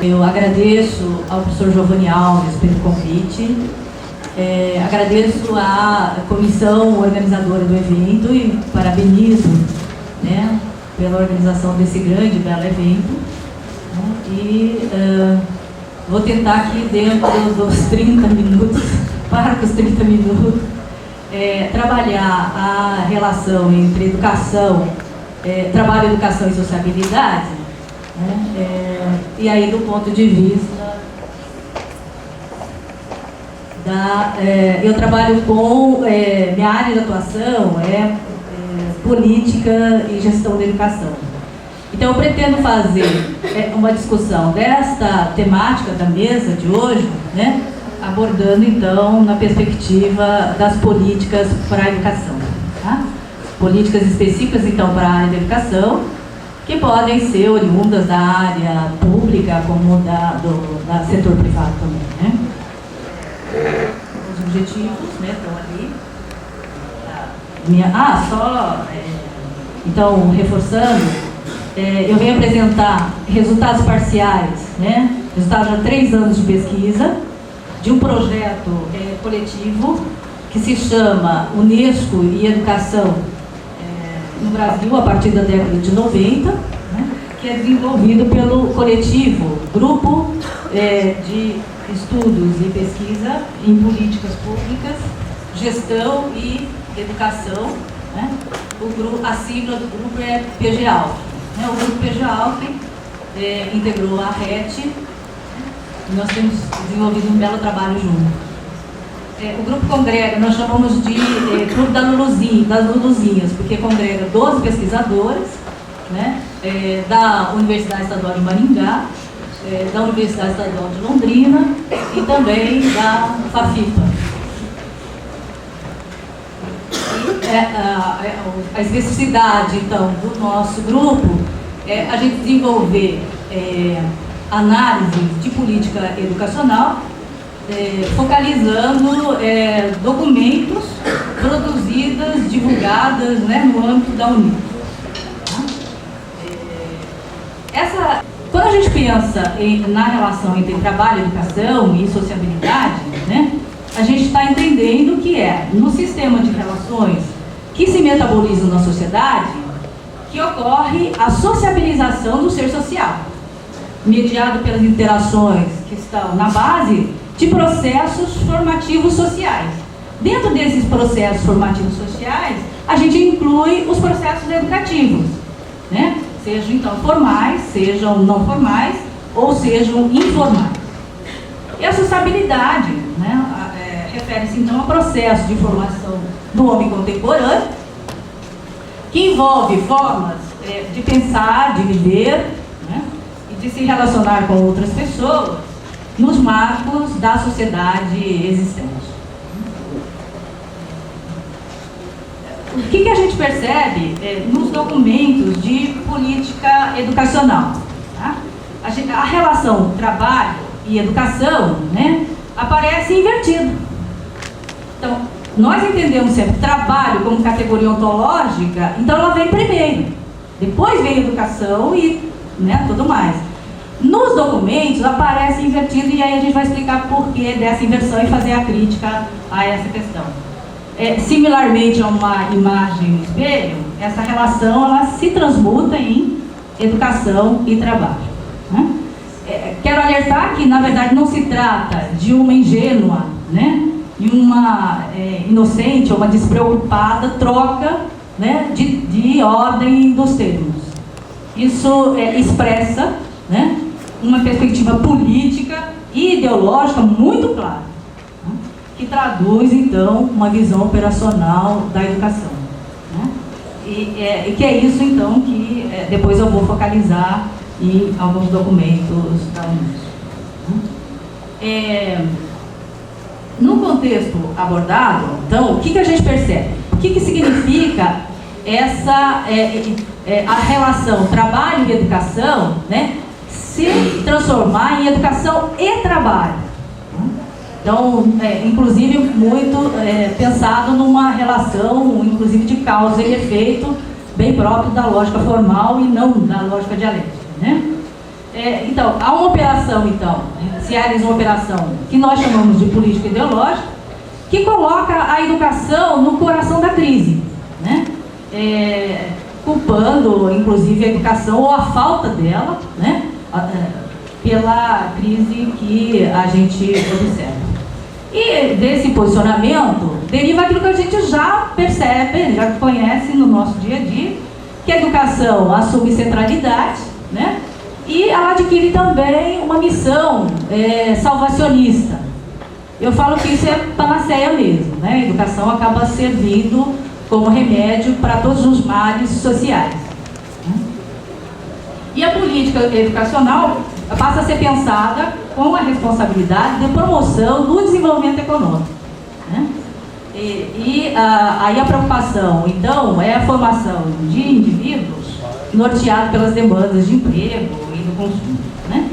Eu agradeço ao professor Giovanni Alves pelo convite, agradeço à comissão organizadora do evento e parabenizo, né, pela organização desse grande e belo evento, né, e vou tentar aqui dentro dos 30 minutos, para os 30 minutos, trabalhar a relação entre educação, trabalho, educação e sociabilidade, né, e aí do ponto de vista eu trabalho com, minha área de atuação política e gestão da educação. Então eu pretendo fazer uma discussão desta temática da mesa de hoje, né, abordando então na perspectiva das políticas para a educação, tá? Políticas específicas então para a área da educação, que podem ser oriundas da área pública como do setor privado também, né? Os objetivos, né, estão ali. Então, reforçando, eu venho apresentar resultados parciais, né, resultados de 3 anos de pesquisa, de um projeto coletivo que se chama Unesco e Educação no Brasil, a partir da década de 90, né, que é desenvolvido pelo coletivo Grupo de Estudos e Pesquisa em Políticas Públicas, Gestão e Educação, né? A sigla do grupo é PGALP, né? O grupo PGALP integrou a RET, e nós temos desenvolvido um belo trabalho junto. O grupo congrega, nós chamamos de Clube das Luluzinhas, porque congrega 12 pesquisadores, né? Da Universidade Estadual de Maringá, da Universidade Estadual de Londrina e também da FAFIPA. A especificidade, então, do nosso grupo é a gente desenvolver análise de política educacional, focalizando documentos produzidos, divulgados, né, no âmbito da Unesco. Quando a gente pensa na relação entre trabalho, educação e sociabilidade, né, a gente está entendendo que no sistema de relações que se metabolizam na sociedade, que ocorre a sociabilização do ser social, mediado pelas interações que estão na base de processos formativos sociais. Dentro desses processos formativos sociais, a gente inclui os processos educativos, né? Sejam então formais, sejam não formais ou sejam informais. E a sociabilidade, né, refere-se então a processo de formação do homem contemporâneo, que envolve formas de pensar, de viver, né, e de se relacionar com outras pessoas nos marcos da sociedade existente. O que a gente percebe nos documentos de política educacional? Tá? A relação trabalho e educação, né, aparece invertida. Então, nós entendemos sempre trabalho como categoria ontológica, então ela vem primeiro, depois vem educação e, né, tudo mais. Nos documentos aparece invertido e aí a gente vai explicar por que dessa inversão e fazer a crítica a essa questão. Similarmente a uma imagem no espelho, essa relação ela se transmuta em educação e trabalho, né? Quero alertar que, na verdade, não se trata de uma ingênua, né, e uma inocente ou uma despreocupada troca, né, de ordem dos termos. Isso expressa, né, uma perspectiva política e ideológica muito clara, que traduz, então, uma visão operacional da educação, né? E que é isso, então, que depois eu vou focalizar em alguns documentos da Unesco. No contexto abordado, então, o que a gente percebe? O que significa a relação trabalho e educação, né, se transformar em educação e trabalho? Então, inclusive, muito pensado numa relação, inclusive, de causa e efeito, bem próprio da lógica formal e não da lógica dialética, né? Então, há uma operação, então, se realiza uma operação que nós chamamos de política ideológica, que coloca a educação no coração da crise, né? Culpando, inclusive, a educação ou a falta dela, né? Pela crise que a gente observa. E desse posicionamento deriva aquilo que a gente já percebe, já conhece no nosso dia a dia, que a educação assume centralidade, né? E ela adquire também uma missão salvacionista. Eu falo que isso é panaceia mesmo, né? A educação acaba servindo como remédio para todos os males sociais. E a política educacional passa a ser pensada com a responsabilidade de promoção do desenvolvimento econômico, né? Aí a preocupação, então, é a formação de indivíduos norteados pelas demandas de emprego e do consumo, né?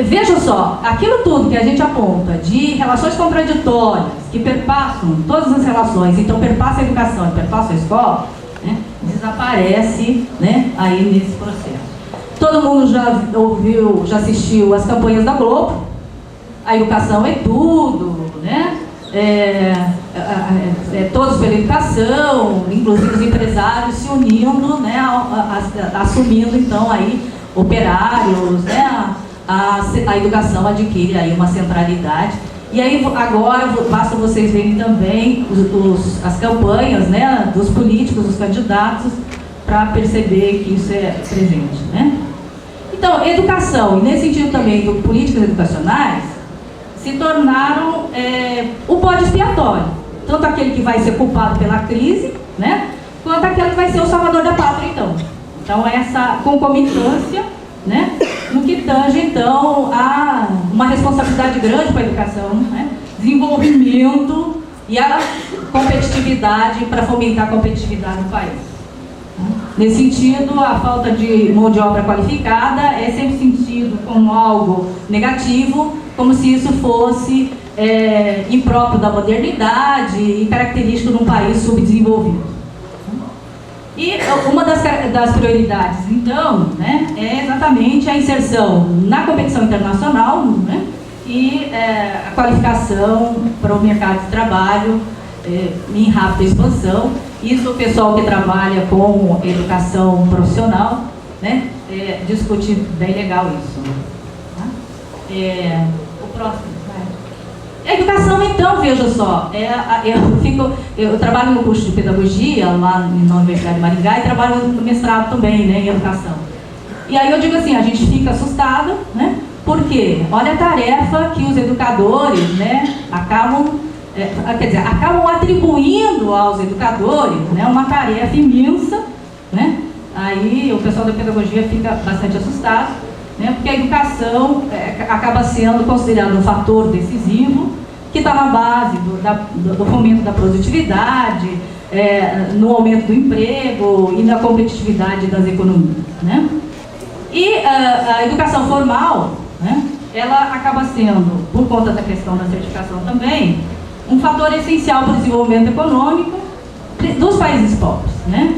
Veja só, aquilo tudo que a gente aponta de relações contraditórias, que perpassam todas as relações, então perpassa a educação e perpassa a escola, né, desaparece, né, aí nesse processo. Todo mundo já ouviu, já assistiu as campanhas da Globo, a educação é tudo, né? Todos pela educação, inclusive os empresários se unindo, né, assumindo então aí operários, né? A educação adquire aí uma centralidade. E aí agora basta vocês verem também as campanhas, né, dos políticos, dos candidatos, para perceber que isso é presente, né? Então, educação, e nesse sentido também do políticas educacionais, se tornaram o bode expiatório. Tanto aquele que vai ser culpado pela crise, né, quanto aquele que vai ser o salvador da pátria, então. Então, essa concomitância, né, no que tange, então, a uma responsabilidade grande para a educação, né, desenvolvimento e a competitividade, para fomentar a competitividade do país. Nesse sentido, a falta de mão de obra qualificada é sempre sentido como algo negativo, como se isso fosse impróprio da modernidade e característico de um país subdesenvolvido. E uma das prioridades, então, né, é exatamente a inserção na competição internacional, né, e a qualificação para o mercado de trabalho em rápida expansão. Isso o pessoal que trabalha com educação profissional, né, discute bem legal isso. Tá? O próximo. A educação, então, veja só, eu trabalho no curso de pedagogia lá na Universidade de Maringá e trabalho no mestrado também, né, em educação. E aí eu digo assim, a gente fica assustado, né, porque olha a tarefa que os educadores, né, acabam atribuindo aos educadores, né, uma tarefa imensa, né. Aí o pessoal da pedagogia fica bastante assustado, né, porque a educação acaba sendo considerada um fator decisivo que está na base do fomento da produtividade, no aumento do emprego e na competitividade das economias, né. E a educação formal, né, ela acaba sendo, por conta da questão da certificação também, um fator essencial para o desenvolvimento econômico dos países pobres, né?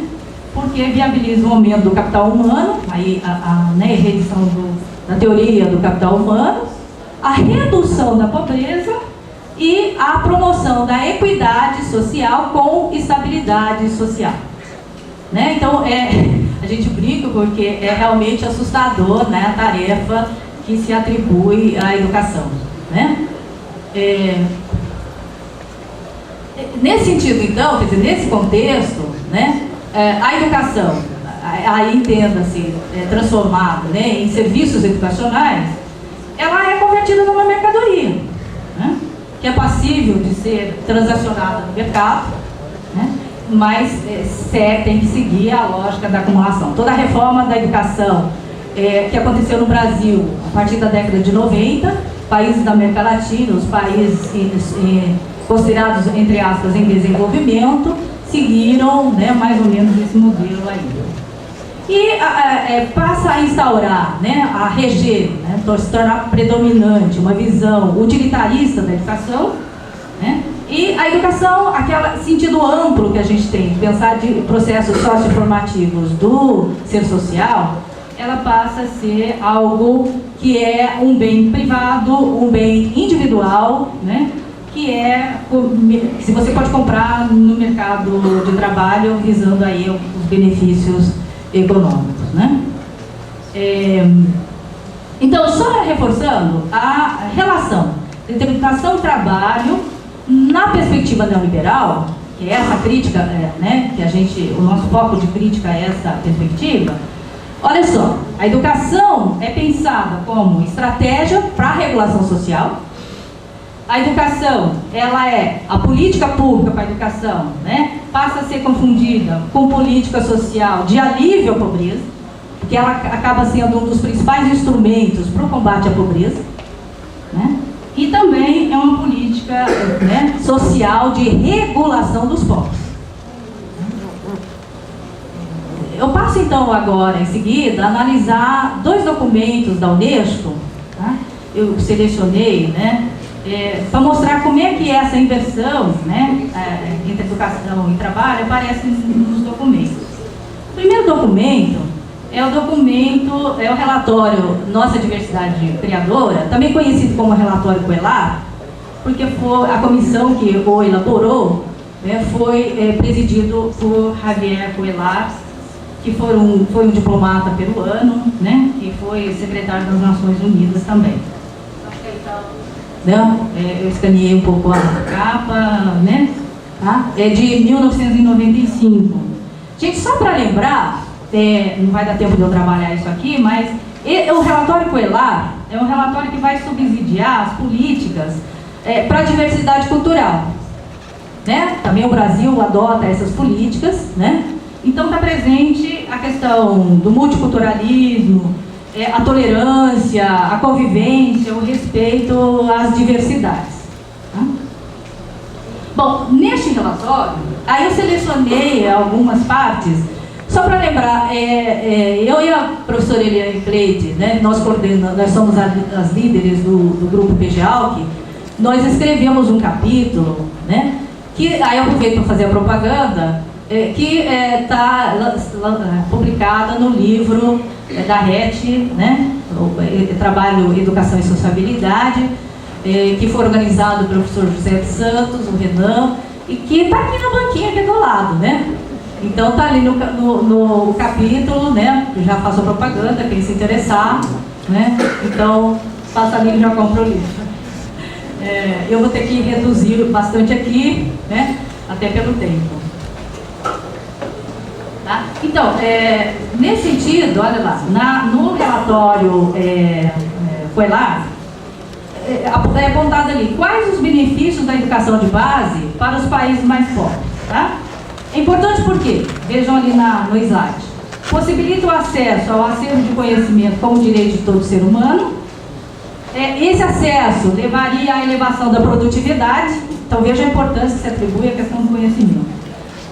Porque viabiliza o aumento do capital humano, aí né, reedição da teoria do capital humano, a redução da pobreza e a promoção da equidade social com estabilidade social, né? Então, a gente brinca porque é realmente assustador, né, a tarefa que se atribui à educação, né? Nesse sentido, então, quer dizer, nesse contexto, né, a educação, aí entenda-se, transformada, né, em serviços educacionais, ela é convertida numa mercadoria, né, que é passível de ser transacionada no mercado, né, mas tem que seguir a lógica da acumulação. Toda a reforma da educação que aconteceu no Brasil a partir da década de 90, países da América Latina, os países considerados, entre aspas, em desenvolvimento, seguiram, né, mais ou menos esse modelo aí. E passa a instaurar, né, a reger, né, se tornar predominante uma visão utilitarista da educação, né, e a educação, aquele sentido amplo que a gente tem, de pensar de processos socioformativos do ser social, ela passa a ser algo que é um bem privado, um bem individual, né? Que se você pode comprar no mercado de trabalho visando aí os benefícios econômicos, né? Então, só reforçando a relação entre educação e trabalho na perspectiva neoliberal, que é essa crítica, né, que o nosso foco de crítica é essa perspectiva. Olha só, a educação é pensada como estratégia para a regulação social. A educação, ela é a política pública para a educação, né, passa a ser confundida com política social de alívio à pobreza, porque ela acaba sendo um dos principais instrumentos para o combate à pobreza, né? E também é uma política, né, social de regulação dos povos. Eu passo então agora, em seguida, a analisar 2 documentos da Unesco, tá? Eu selecionei, né, para mostrar como é que essa inversão, né, entre educação e trabalho aparece nos documentos. O primeiro documento é o relatório Nossa Diversidade Criadora, também conhecido como relatório Coelar, porque foi a comissão que o elaborou, né, foi presidido por Javier Coelar, que foi um diplomata peruano, né, que foi secretário das Nações Unidas também. Não, eu escaneei um pouco a capa, né? Tá? É de 1995. Gente, só para lembrar, não vai dar tempo de eu trabalhar isso aqui, mas o relatório Coelar é um relatório que vai subsidiar as políticas para a diversidade cultural, né? Também o Brasil adota essas políticas, né? Então está presente a questão do multiculturalismo, a tolerância, a convivência, o respeito às diversidades. Tá? Bom, neste relatório, aí eu selecionei algumas partes, só para lembrar, eu e a professora Eliane Cleide, né, nós somos as líderes do grupo PGALC, nós escrevemos um capítulo, né, que aí eu aproveito para fazer a propaganda, que está publicada no livro da RET, né, o Trabalho, Educação e Sociabilidade, que foi organizado pelo professor José de Santos, o Renan, e que está aqui na banquinha aqui do lado, né? Então está ali no capítulo, né? Já faço a propaganda, quem se interessar, né? Então passa ali e já compra o livro. Eu vou ter que reduzir bastante aqui, né? Até pelo tempo. Tá? Então, nesse sentido, olha lá, no relatório Coelar, é apontado ali quais os benefícios da educação de base para os países mais pobres. Tá? É importante porque, vejam ali no slide, possibilita o acesso ao acervo de conhecimento como direito de todo ser humano. Esse acesso levaria à elevação da produtividade, então veja a importância que se atribui à questão do conhecimento.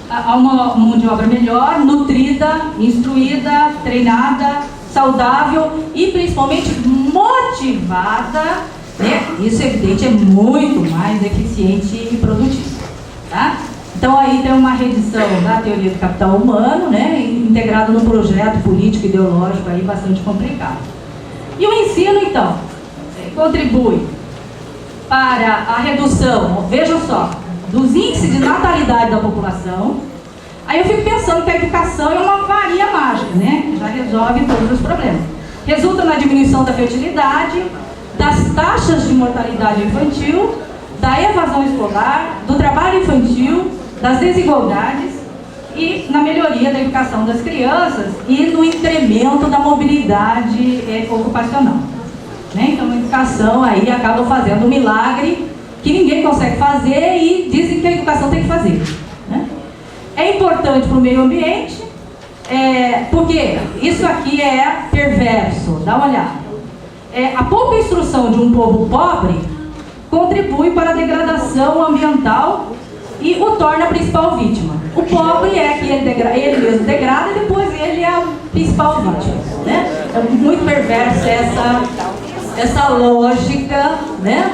A uma mão de obra melhor, nutrida, instruída, treinada, saudável e principalmente motivada, né? Isso, evidente, é muito mais eficiente e produtivo. Tá? Então aí tem uma reedição da teoria do capital humano, né, integrado num projeto político ideológico aí bastante complicado. E o ensino, então, contribui para a redução, vejam só, dos índices de natalidade da população. Aí eu fico pensando que a educação é uma varinha mágica, né, que já resolve todos os problemas. Resulta na diminuição da fertilidade, das taxas de mortalidade infantil, da evasão escolar, do trabalho infantil, das desigualdades e na melhoria da educação das crianças e no incremento da mobilidade ocupacional. Né? Então a educação aí acaba fazendo um milagre que ninguém consegue fazer e dizem que a educação tem que fazer. Né? É importante para o meio ambiente, porque isso aqui é perverso, dá uma olhada. A pouca instrução de um povo pobre contribui para a degradação ambiental e o torna a principal vítima. O pobre é que ele mesmo degrada e depois ele é a principal vítima. Né? É muito perversa essa lógica, né?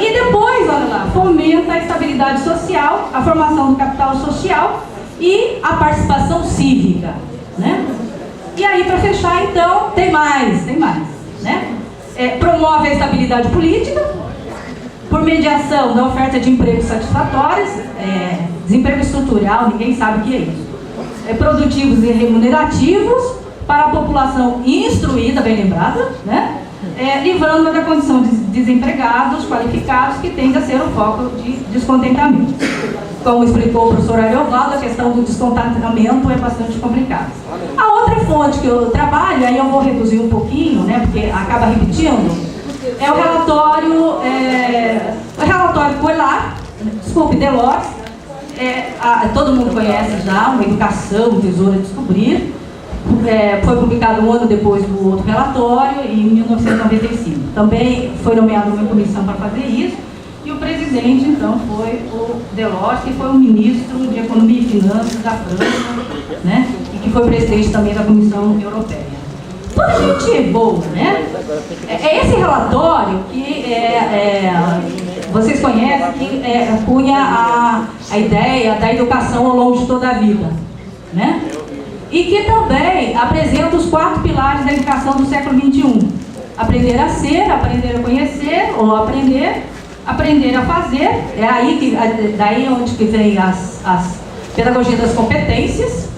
E depois, olha lá, fomenta a estabilidade social, a formação do capital social e a participação cívica. Né? E aí, para fechar, então, tem mais, né? Promove a estabilidade política, por mediação da oferta de empregos satisfatórios, desemprego estrutural, ninguém sabe o que é isso. Produtivos e remunerativos para a população instruída, bem lembrada, né? Livrando da condição de desempregados qualificados, que tende a ser o foco de descontentamento. Como explicou o professor Ariovaldo, a questão do descontentamento é bastante complicada. A outra fonte que eu trabalho, aí eu vou reduzir um pouquinho, né, porque acaba repetindo, é o relatório Goulart, Delors, todo mundo conhece já, uma educação, tesouro a descobrir. Foi publicado um ano depois do outro relatório, em 1995. Também foi nomeada uma comissão para fazer isso, e o presidente, então, foi o Delors, que foi o ministro de Economia e Finanças da França, né? E que foi presidente também da Comissão Europeia. Toda gente boa, né? Esse relatório que vocês conhecem, que punha a ideia da educação ao longo de toda a vida, né? E que também apresenta os 4 pilares da educação do século XXI. Aprender a ser, aprender a conhecer, ou aprender a fazer. Daí onde que vem as pedagogias das competências,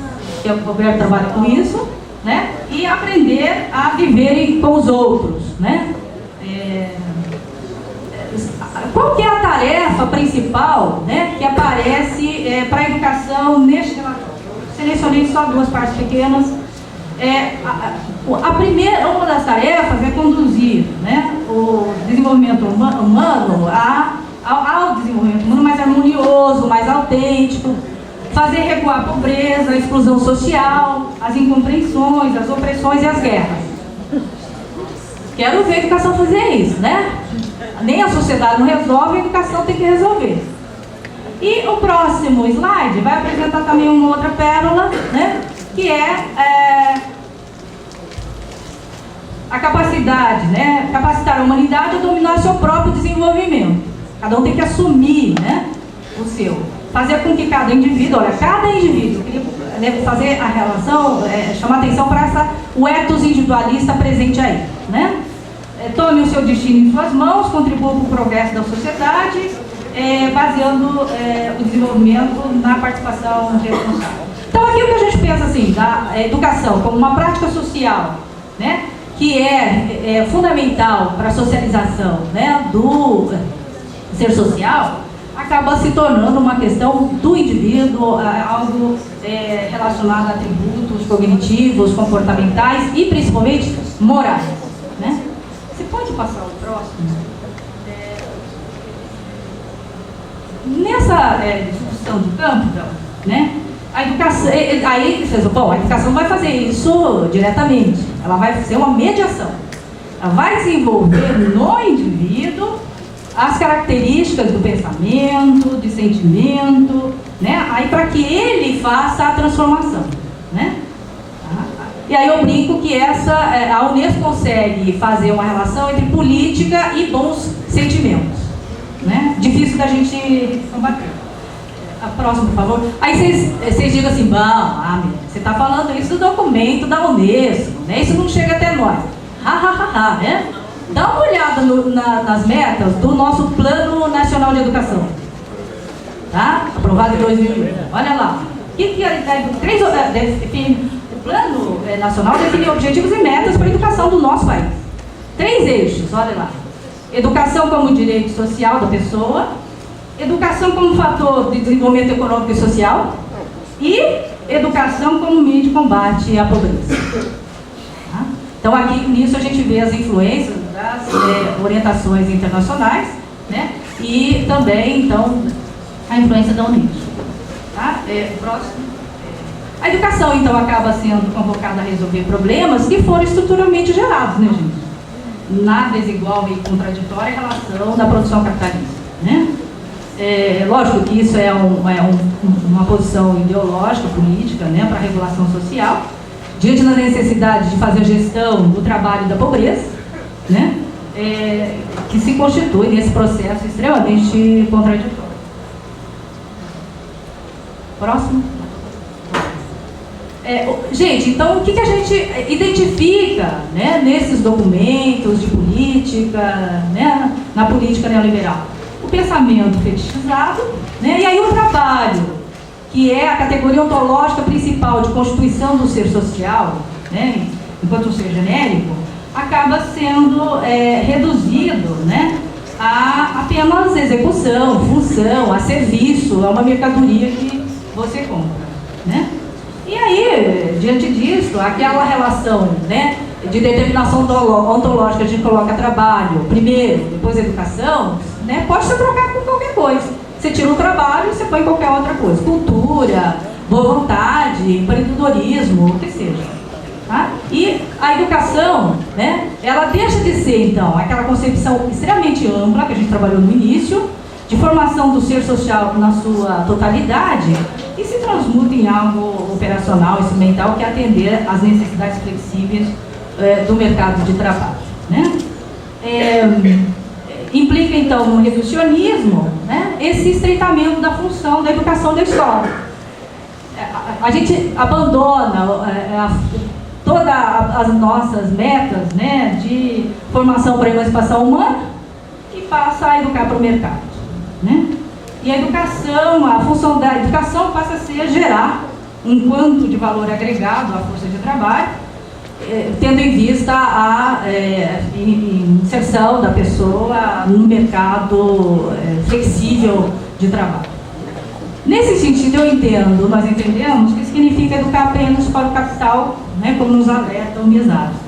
que o governo trabalha com isso, né? E aprender a viver com os outros, né? Qual que é a tarefa principal, né, que aparece para a educação neste relatório? Selecionei só 2 partes pequenas. A primeira, uma das tarefas é conduzir, né, o desenvolvimento humano ao desenvolvimento humano mais harmonioso, mais autêntico, fazer recuar a pobreza, a exclusão social, as incompreensões, as opressões e as guerras. Quero ver a educação fazer isso, né? Nem a sociedade não resolve, a educação tem que resolver. E o próximo slide vai apresentar também uma outra pérola, né, que é a capacidade, né, capacitar a humanidade a dominar seu próprio desenvolvimento. Cada um tem que assumir, né, o seu. Fazer com que cada indivíduo, cada indivíduo, deve fazer a relação, chamar atenção para o ethos individualista presente aí, né? Tome o seu destino em suas mãos, contribua para o progresso da sociedade, baseando o desenvolvimento na participação responsável. Então, aqui o que a gente pensa assim, da educação como uma prática social, né, que é fundamental para a socialização, né, do ser social, acaba se tornando uma questão do indivíduo, algo relacionado a atributos cognitivos, comportamentais e principalmente morais, né? Você pode passar o próximo? Nessa discussão do campo, né, a educação, aí vocês bom, a educação vai fazer isso diretamente, ela vai ser uma mediação, ela vai desenvolver no indivíduo as características do pensamento, de sentimento, né, aí para que ele faça a transformação, né? E aí eu brinco que a Unesco consegue fazer uma relação entre política e bons sentimentos, né? Difícil da gente combater. A próxima, por favor. Aí vocês digam assim, você está falando isso do documento da Unesco, né? Isso não chega até nós. Né? Dá uma olhada nas metas do nosso Plano Nacional de Educação, tá? Aprovado em 2001. Olha lá. O Plano Nacional define objetivos e metas para a educação do nosso país. 3 eixos, olha lá. Educação como direito social da pessoa, educação como fator de desenvolvimento econômico e social e educação como meio de combate à pobreza. Tá? Então aqui nisso a gente vê as influências das orientações internacionais, né? E também então a influência da Unesco. Tá? Próximo. A educação então acaba sendo convocada a resolver problemas que foram estruturalmente gerados, né, gente? Na desigual e contraditória relação da produção capitalista, né? Lógico que isso é uma posição ideológica, política, né, para a regulação social, diante da necessidade de fazer a gestão do trabalho e da pobreza, né, que se constitui nesse processo extremamente contraditório. Próximo. Gente, então o que a gente identifica, né, nesses documentos de política, né, na política neoliberal? O pensamento fetichizado, né, e aí o trabalho, que é a categoria ontológica principal de constituição do ser social, né, enquanto um ser genérico, acaba sendo reduzido, né, a apenas execução, função, a serviço, a uma mercadoria que você compra, né? E aí, diante disso, aquela relação, né, de determinação ontológica, a gente coloca trabalho primeiro, depois educação, né, pode ser trocado por qualquer coisa. Você tira o trabalho e você põe qualquer outra coisa. Cultura, boa vontade, empreendedorismo, o que seja. Tá? E a educação, né, ela deixa de ser, então, aquela concepção extremamente ampla que a gente trabalhou no início, de formação do ser social na sua totalidade, e se transmuta em algo operacional, instrumental, que é atender às necessidades flexíveis do mercado de trabalho. Né? Implica, então, no reducionismo, né, esse estreitamento da função da educação da escola. A gente abandona todas as nossas metas, né, de formação para a emancipação humana e passa a educar para o mercado. Né? E a educação, a função da educação passa a ser gerar um quanto de valor agregado à força de trabalho, tendo em vista a inserção da pessoa no mercado flexível de trabalho. Nesse sentido, nós entendemos que significa educar apenas para o capital, né, como nos alerta o Mesaros.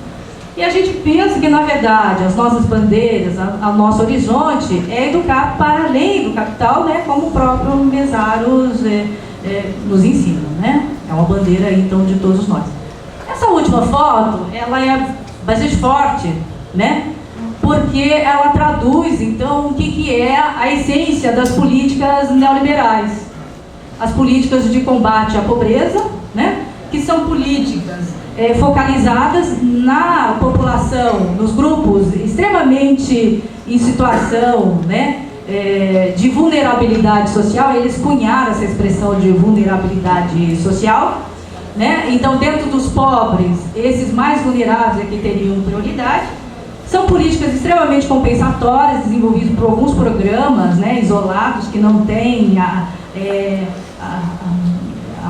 E a gente pensa que, na verdade, as nossas bandeiras, o nosso horizonte é educar para além do capital, né, como o próprio Mesaros nos ensina. Né? É uma bandeira, então, de todos nós. Essa última foto, ela é bastante forte, né? Porque ela traduz, então, o que é a essência das políticas neoliberais. As políticas de combate à pobreza, né? Que são políticas focalizadas na população, nos grupos extremamente em situação, né, de vulnerabilidade social. Eles cunharam essa expressão de vulnerabilidade social, né? Então, dentro dos pobres, esses mais vulneráveis é que teriam prioridade. São políticas extremamente compensatórias, desenvolvidas por alguns programas, né, isolados, que não têm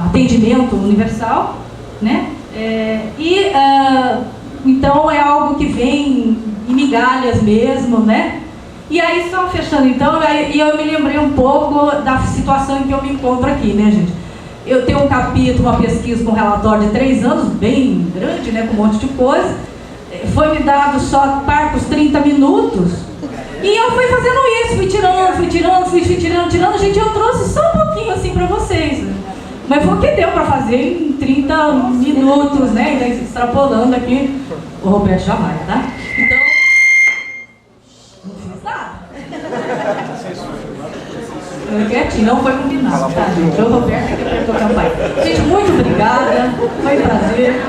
atendimento universal, né? Então é algo que vem em migalhas mesmo, né? E aí, só fechando então, eu me lembrei um pouco da situação em que eu me encontro aqui, né, gente? Eu tenho um capítulo, uma pesquisa com um relatório de 3 anos, bem grande, né, com um monte de coisa. Foi me dado só parcos 30 minutos. E eu fui fazendo isso, fui tirando. Gente, eu trouxe só um pouquinho assim para vocês. Né? Mas foi o que deu para fazer em 30 minutos, né? E daí, extrapolando aqui, o Roberto já vai, tá? Então, não fiz nada. Quietinho, não foi combinado, tá, gente? O Roberto que apertou a campanha. Gente, muito obrigada, foi um prazer.